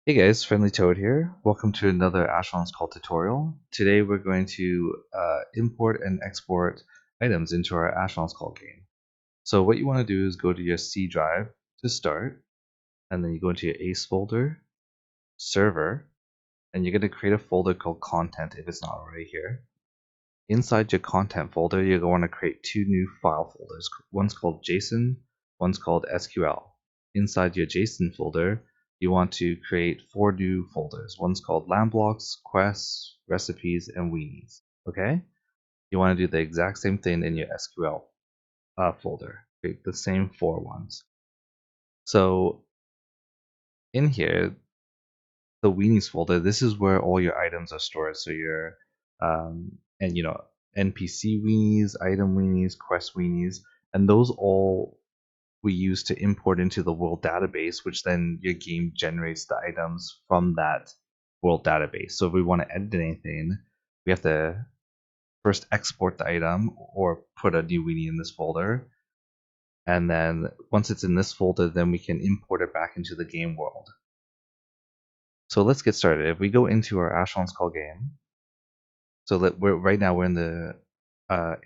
Hey guys, Friendly Toad here. Welcome to another Asheron's Call tutorial. Today we're going to import and export items into our Asheron's Call game. So what you want to do is go to your C drive to start, and then you go into your ACE folder, server, and you're going to create a folder called content if it's not already here. Inside your content folder, you're going to create two new file folders. One's called JSON, one's called SQL. Inside your JSON folder, you want to create four new folders. One's called landblocks, quests, recipes, and weenies. Okay? You want to do the exact same thing in your SQL folder. Create the same four ones. So in here, the weenies folder, this is where all your items are stored. So your and NPC weenies, item weenies, quest weenies, and those all we use to import into the world database, which then your game generates the items from that world database. So if we want to edit anything, we have to first export the item or put a new weenie in this folder. And then once it's in this folder, then we can import it back into the game world. So let's get started. If we go into our Asheron's Call game, so right now we're in the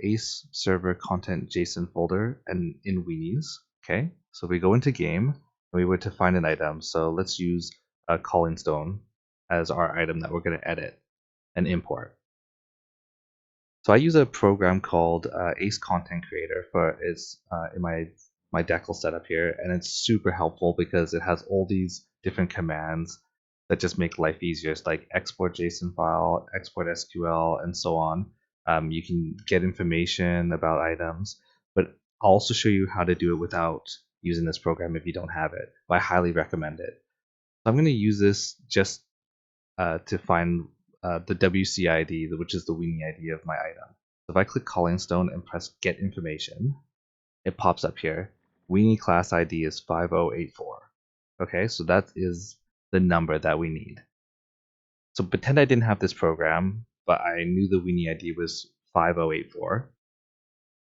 ACE server content JSON folder and in weenies. Okay, so we go into game and we were to find an item. So let's use a calling stone as our item that we're going to edit and import. So I use a program called Ace Content Creator for its in my Decal setup here, and it's super helpful because it has all these different commands that just make life easier. It's like export JSON file, export SQL, and so on. You can get information about items, but I'll also show you how to do it without using this program if you don't have it. But I highly recommend it. So I'm going to use this just to find the WC ID, which is the weenie ID of my item. So if I click Calling Stone and press Get Information, it pops up here. Weenie class ID is 5084. Okay, so that is the number that we need. So pretend I didn't have this program, but I knew the weenie ID was 5084,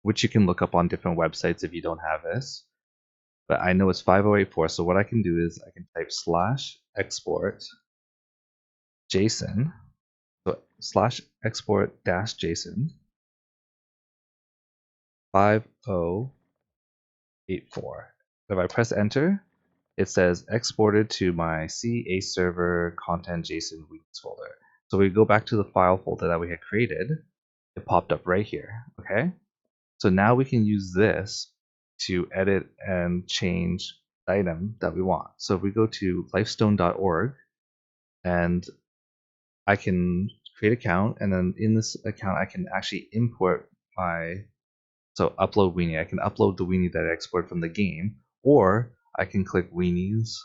which you can look up on different websites if you don't have this. But I know it's 5084, so what I can do is I can type /export JSON. So /export dash JSON 5084. If I press enter, it says exported to my C ACE server content JSON weeks folder. So we go back to the file folder that we had created. It popped up right here. Okay. So now we can use this to edit and change the item that we want. So if we go to lifestone.org and I can create an account, and then in this account I can actually import my upload weenie. I can upload the weenie that I export from the game, or I can click weenies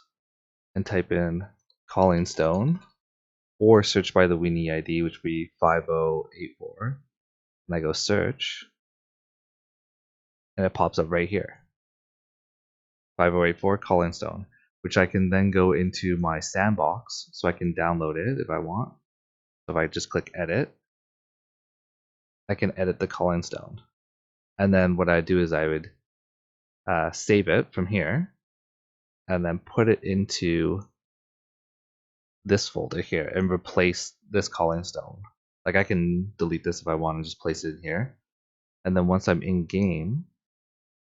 and type in calling stone, or search by the weenie ID, which would be 5084, and I go search, and it pops up right here, 5084 calling stone, which I can then go into my sandbox, so I can download it if I want. So if I just click edit, I can edit the calling stone. And then what I do is I would save it from here, and then put it into this folder here and replace this calling stone. Like I can delete this if I want and just place it in here. And then once I'm in game,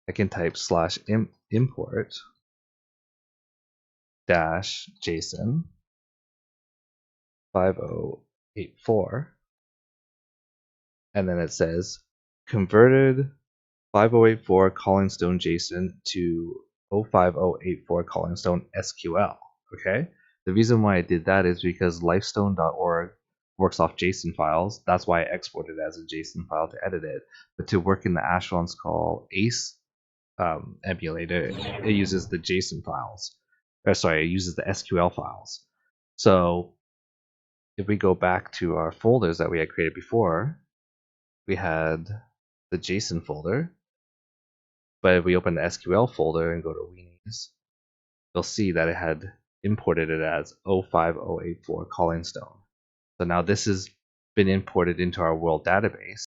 I can type /import dash JSON 5084, and then it says converted 5084 calling stone JSON to 05084 calling stone SQL. Okay. The reason why I did that is because lifestone.org works off JSON files. That's why I exported it as a JSON file to edit it. But to work in the Asheron's Call ACE emulator, it uses the JSON files. Or sorry, it uses the SQL files. So if we go back to our folders that we had created before, we had the JSON folder. But if we open the SQL folder and go to weenies, you'll see that it had imported it as 05084 calling stone. So now this has been imported into our world database.